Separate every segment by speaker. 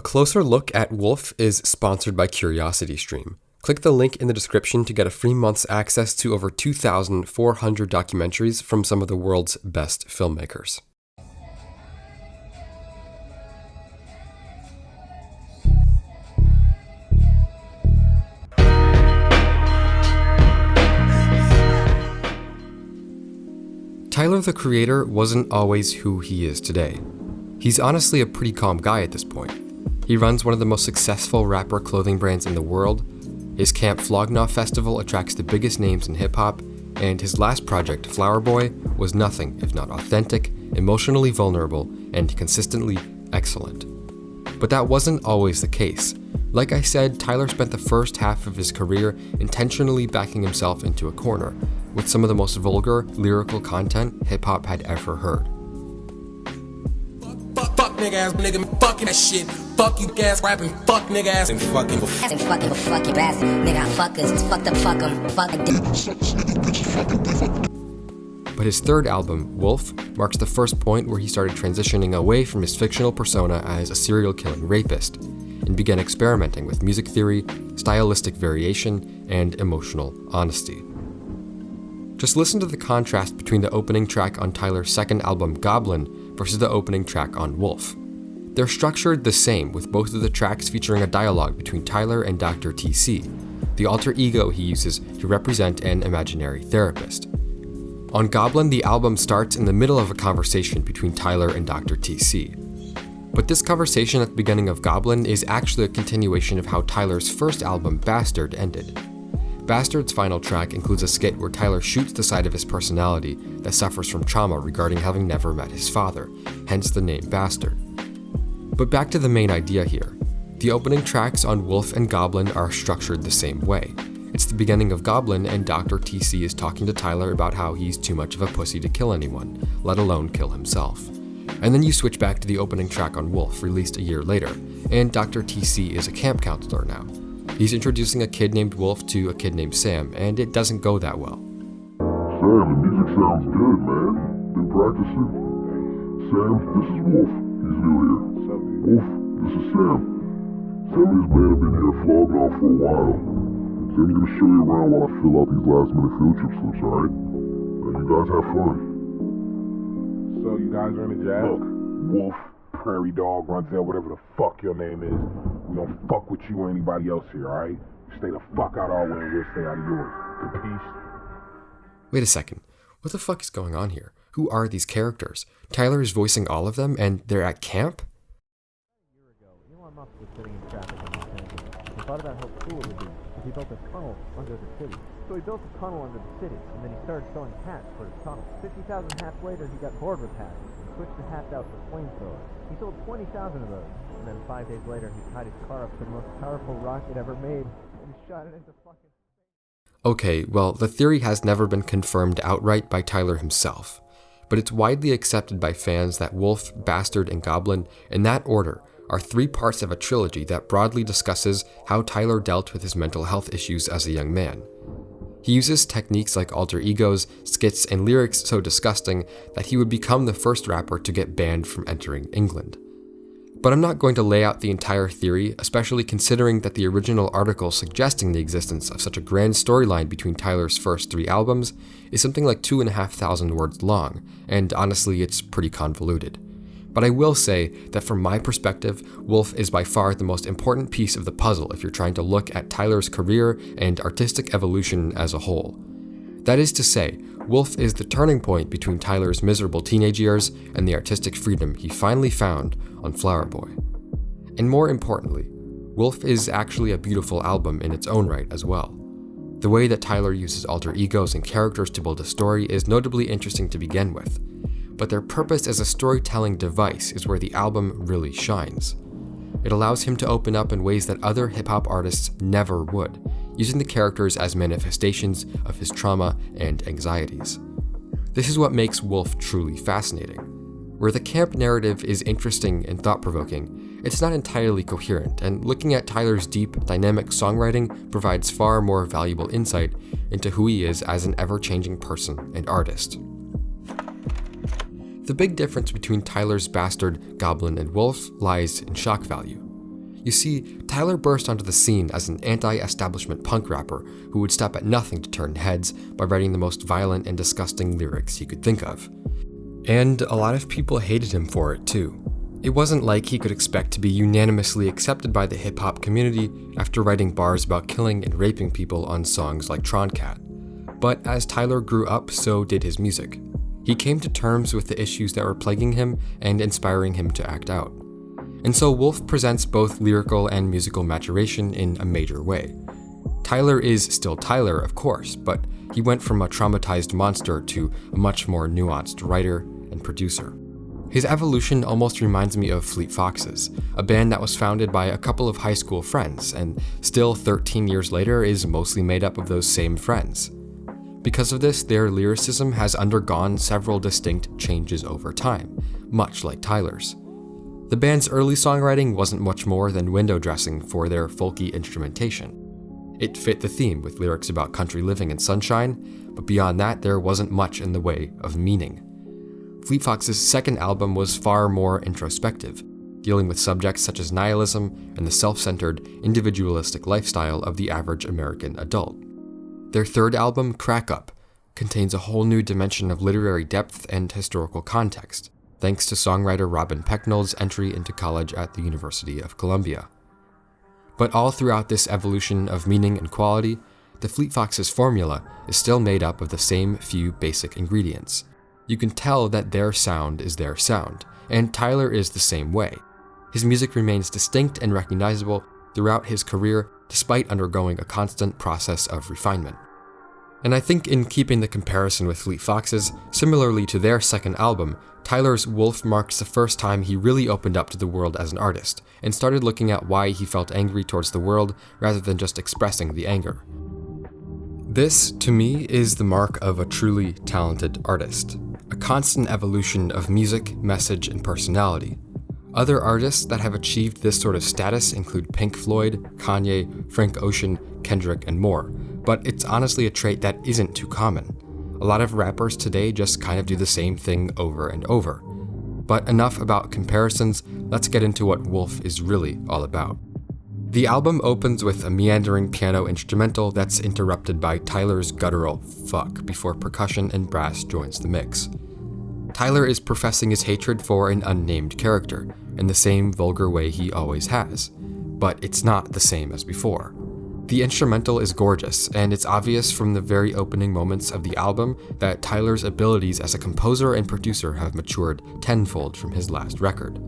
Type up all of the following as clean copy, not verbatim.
Speaker 1: A closer look at Wolf is sponsored by CuriosityStream. Click the link in the description to get a free month's access to over 2,400 documentaries from some of the world's best filmmakers. Tyler, the Creator, wasn't always who he is today. He's honestly a pretty calm guy at this point. He runs one of the most successful rapper clothing brands in the world. His Camp Flog Gnaw Festival attracts the biggest names in hip-hop, and his last project, Flower Boy, was nothing if not authentic, emotionally vulnerable, and consistently excellent. But that wasn't always the case. Like I said, Tyler spent the first half of his career intentionally backing himself into a corner, with some of the most vulgar, lyrical content hip-hop had ever heard.
Speaker 2: Fuck nigga ass nigga, fucking that shit. Fuck you gas rapping, fuck nigga ass and fucking
Speaker 3: fuck you bastard, nigga, fuckers, fucked up, fuck 'em, fuck it.
Speaker 1: But his third album, Wolf, marks the first point where he started transitioning away from his fictional persona as a serial killing rapist, and began experimenting with music theory, stylistic variation, and emotional honesty. Just listen to the contrast between the opening track on Tyler's second album, Goblin, versus the opening track on Wolf. They're structured the same, with both of the tracks featuring a dialogue between Tyler and Dr. TC, the alter ego he uses to represent an imaginary therapist. On Goblin, the album starts in the middle of a conversation between Tyler and Dr. TC. But this conversation at the beginning of Goblin is actually a continuation of how Tyler's first album, Bastard, ended. Bastard's final track includes a skit where Tyler shoots the side of his personality that suffers from trauma regarding having never met his father, hence the name Bastard. But back to the main idea here. The opening tracks on Wolf and Goblin are structured the same way. It's the beginning of Goblin and Dr. TC is talking to Tyler about how he's too much of a pussy to kill anyone, let alone kill himself. And then you switch back to the opening track on Wolf, released a year later, and Dr. TC is a camp counselor now. He's introducing a kid named Wolf to a kid named Sam, and it doesn't go that well.
Speaker 4: Sam, the music sounds good, man. Been practicing? Sam, this is Wolf. He's new here. Wolf, this is Sam. Sam and his band have been here flogging off for a while. Sam's gonna show you around while I fill out these last-minute field trip slips, alright? Now you guys have fun.
Speaker 5: So you guys are in the jazz?
Speaker 4: Look, Wolf, Prairie Dog, Runtail, whatever the fuck your name is, we don't fuck with you or anybody else here, alright? Stay the fuck out our way and we'll stay out of yours. Peace.
Speaker 1: Wait a second. What the fuck is going on here? Who are these characters? Tyler is voicing all of them, and they're at camp?
Speaker 6: Elon Musk was sitting in traffic on Los Angeles. He thought about how cool it would be if he built a tunnel under the city. So he built a tunnel under the city, and then he started selling hats for his tunnel. 50,000 hats later, he got bored with hats and switched the hats out for flamethrowers. He sold 20,000 of those, and then 5 days later, he tied his car up to the most powerful rocket ever made and shot it into fucking...
Speaker 1: Okay, well, the theory has never been confirmed outright by Tyler himself, but it's widely accepted by fans that Wolf, Bastard, and Goblin, in that order, are 3 parts of a trilogy that broadly discusses how Tyler dealt with his mental health issues as a young man. He uses techniques like alter egos, skits, and lyrics so disgusting that he would become the first rapper to get banned from entering England. But I'm not going to lay out the entire theory, especially considering that the original article suggesting the existence of such a grand storyline between Tyler's first 3 albums is something like 2,500 words long, and honestly, it's pretty convoluted. But I will say that from my perspective, Wolf is by far the most important piece of the puzzle if you're trying to look at Tyler's career and artistic evolution as a whole. That is to say, Wolf is the turning point between Tyler's miserable teenage years and the artistic freedom he finally found on Flower Boy. And more importantly, Wolf is actually a beautiful album in its own right as well. The way that Tyler uses alter egos and characters to build a story is notably interesting to begin with, but their purpose as a storytelling device is where the album really shines. It allows him to open up in ways that other hip-hop artists never would, using the characters as manifestations of his trauma and anxieties. This is what makes Wolf truly fascinating. Where the camp narrative is interesting and thought-provoking, it's not entirely coherent, and looking at Tyler's deep, dynamic songwriting provides far more valuable insight into who he is as an ever-changing person and artist. The big difference between Tyler's Bastard, Goblin, and Wolf lies in shock value. You see, Tyler burst onto the scene as an anti-establishment punk rapper who would stop at nothing to turn heads by writing the most violent and disgusting lyrics he could think of. And a lot of people hated him for it too. It wasn't like he could expect to be unanimously accepted by the hip-hop community after writing bars about killing and raping people on songs like Troncat. But as Tyler grew up, so did his music. He came to terms with the issues that were plaguing him and inspiring him to act out. And so Wolf presents both lyrical and musical maturation in a major way. Tyler is still Tyler, of course, but he went from a traumatized monster to a much more nuanced writer and producer. His evolution almost reminds me of Fleet Foxes, a band that was founded by a couple of high school friends, and still 13 years later is mostly made up of those same friends. Because of this, their lyricism has undergone several distinct changes over time, much like Tyler's. The band's early songwriting wasn't much more than window dressing for their folky instrumentation. It fit the theme with lyrics about country living and sunshine, but beyond that, there wasn't much in the way of meaning. Fleet Foxes' second album was far more introspective, dealing with subjects such as nihilism and the self-centered, individualistic lifestyle of the average American adult. Their third album, Crack Up, contains a whole new dimension of literary depth and historical context, thanks to songwriter Robin Pecknold's entry into college at the University of Columbia. But all throughout this evolution of meaning and quality, the Fleet Foxes formula is still made up of the same few basic ingredients. You can tell that their sound is their sound, and Tyler is the same way. His music remains distinct and recognizable throughout his career, despite undergoing a constant process of refinement. And I think in keeping the comparison with Fleet Foxes, similarly to their second album, Tyler's Wolf marks the first time he really opened up to the world as an artist, and started looking at why he felt angry towards the world rather than just expressing the anger. This, to me, is the mark of a truly talented artist, a constant evolution of music, message, and personality. Other artists that have achieved this sort of status include Pink Floyd, Kanye, Frank Ocean, Kendrick, and more, but it's honestly a trait that isn't too common. A lot of rappers today just kind of do the same thing over and over. But enough about comparisons, let's get into what Wolf is really all about. The album opens with a meandering piano instrumental that's interrupted by Tyler's guttural fuck before percussion and brass joins the mix. Tyler is professing his hatred for an unnamed character, in the same vulgar way he always has, but it's not the same as before. The instrumental is gorgeous, and it's obvious from the very opening moments of the album that Tyler's abilities as a composer and producer have matured tenfold from his last record.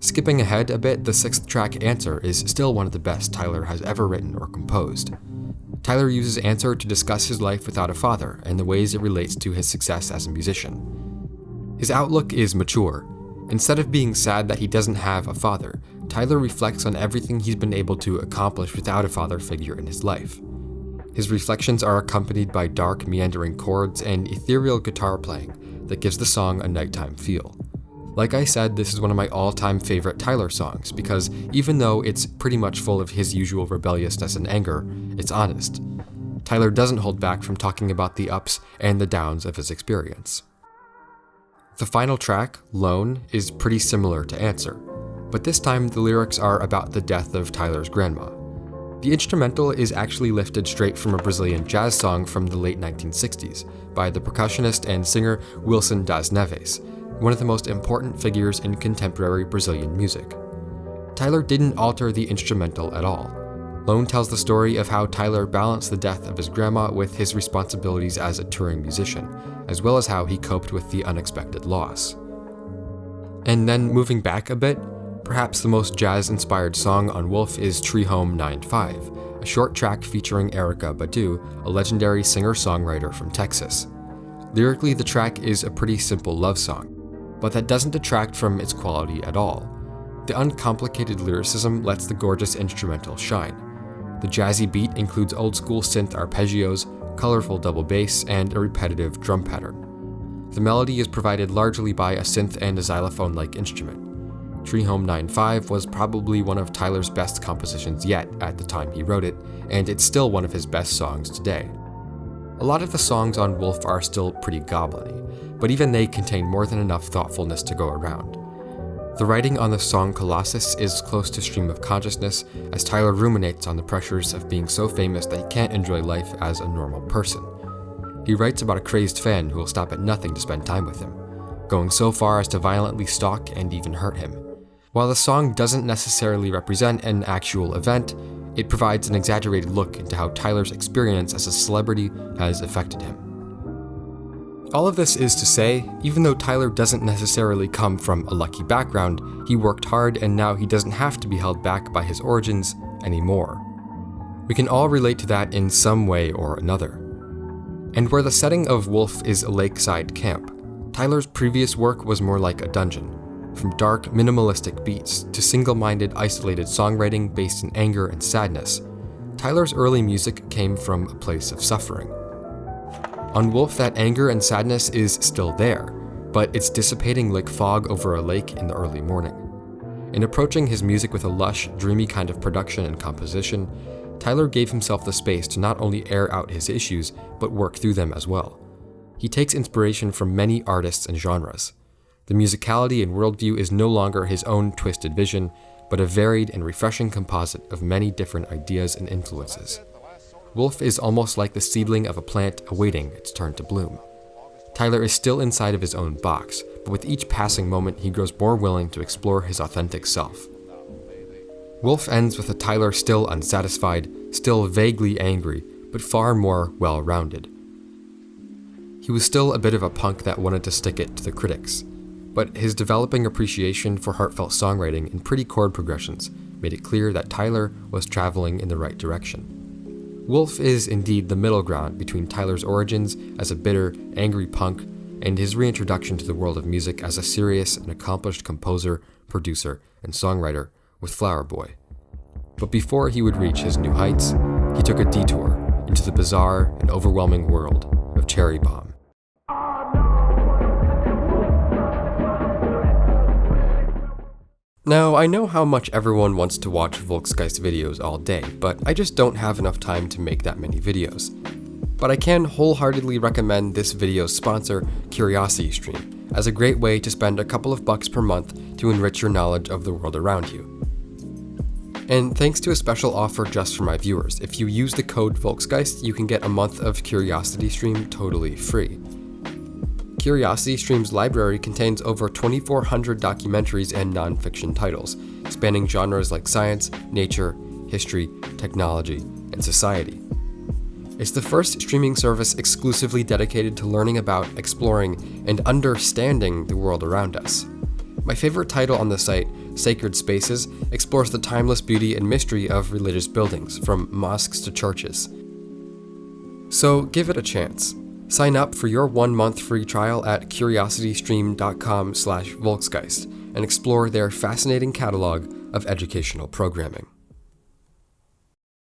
Speaker 1: Skipping ahead a bit, the sixth track, Answer, is still one of the best Tyler has ever written or composed. Tyler uses Answer to discuss his life without a father and the ways it relates to his success as a musician. His outlook is mature. Instead of being sad that he doesn't have a father, Tyler reflects on everything he's been able to accomplish without a father figure in his life. His reflections are accompanied by dark, meandering chords and ethereal guitar playing that gives the song a nighttime feel. Like I said, this is one of my all-time favorite Tyler songs because even though it's pretty much full of his usual rebelliousness and anger, it's honest. Tyler doesn't hold back from talking about the ups and the downs of his experience. The final track, Lone, is pretty similar to Answer, but this time the lyrics are about the death of Tyler's grandma. The instrumental is actually lifted straight from a Brazilian jazz song from the late 1960s by the percussionist and singer Wilson das Neves, one of the most important figures in contemporary Brazilian music. Tyler didn't alter the instrumental at all. Lone tells the story of how Tyler balanced the death of his grandma with his responsibilities as a touring musician, as well as how he coped with the unexpected loss. And then moving back a bit, perhaps the most jazz-inspired song on Wolf is Tree Home 9-5, a short track featuring Erykah Badu, a legendary singer-songwriter from Texas. Lyrically, the track is a pretty simple love song, but that doesn't detract from its quality at all. The uncomplicated lyricism lets the gorgeous instrumental shine. The jazzy beat includes old-school synth arpeggios, colorful double bass, and a repetitive drum pattern. The melody is provided largely by a synth and a xylophone-like instrument. Tree Home 9-5 was probably one of Tyler's best compositions yet at the time he wrote it, and it's still one of his best songs today. A lot of the songs on Wolf are still pretty goblin-y, but even they contain more than enough thoughtfulness to go around. The writing on the song Colossus is close to stream of consciousness as Tyler ruminates on the pressures of being so famous that he can't enjoy life as a normal person. He writes about a crazed fan who will stop at nothing to spend time with him, going so far as to violently stalk and even hurt him. While the song doesn't necessarily represent an actual event, it provides an exaggerated look into how Tyler's experience as a celebrity has affected him. All of this is to say, even though Tyler doesn't necessarily come from a lucky background, he worked hard and now he doesn't have to be held back by his origins anymore. We can all relate to that in some way or another. And where the setting of Wolf is a lakeside camp, Tyler's previous work was more like a dungeon. From dark, minimalistic beats to single-minded, isolated songwriting based in anger and sadness, Tyler's early music came from a place of suffering. On Wolf, that anger and sadness is still there, but it's dissipating like fog over a lake in the early morning. In approaching his music with a lush, dreamy kind of production and composition, Tyler gave himself the space to not only air out his issues, but work through them as well. He takes inspiration from many artists and genres. The musicality and worldview is no longer his own twisted vision, but a varied and refreshing composite of many different ideas and influences. Wolf is almost like the seedling of a plant awaiting its turn to bloom. Tyler is still inside of his own box, but with each passing moment he grows more willing to explore his authentic self. Wolf ends with a Tyler still unsatisfied, still vaguely angry, but far more well-rounded. He was still a bit of a punk that wanted to stick it to the critics, but his developing appreciation for heartfelt songwriting and pretty chord progressions made it clear that Tyler was traveling in the right direction. Wolf is indeed the middle ground between Tyler's origins as a bitter, angry punk and his reintroduction to the world of music as a serious and accomplished composer, producer, and songwriter with Flower Boy. But before he would reach his new heights, he took a detour into the bizarre and overwhelming world of Cherry Bomb. Now, I know how much everyone wants to watch Volksgeist videos all day, but I just don't have enough time to make that many videos. But I can wholeheartedly recommend this video's sponsor, CuriosityStream, as a great way to spend a couple of bucks per month to enrich your knowledge of the world around you. And thanks to a special offer just for my viewers, if you use the code Volksgeist, you can get a month of CuriosityStream totally free. CuriosityStream's library contains over 2,400 documentaries and non-fiction titles, spanning genres like science, nature, history, technology, and society. It's the first streaming service exclusively dedicated to learning about, exploring, and understanding the world around us. My favorite title on the site, Sacred Spaces, explores the timeless beauty and mystery of religious buildings, from mosques to churches. So give it a chance. Sign up for your 1-month free trial at curiositystream.com/Volksgeist and explore their fascinating catalog of educational programming.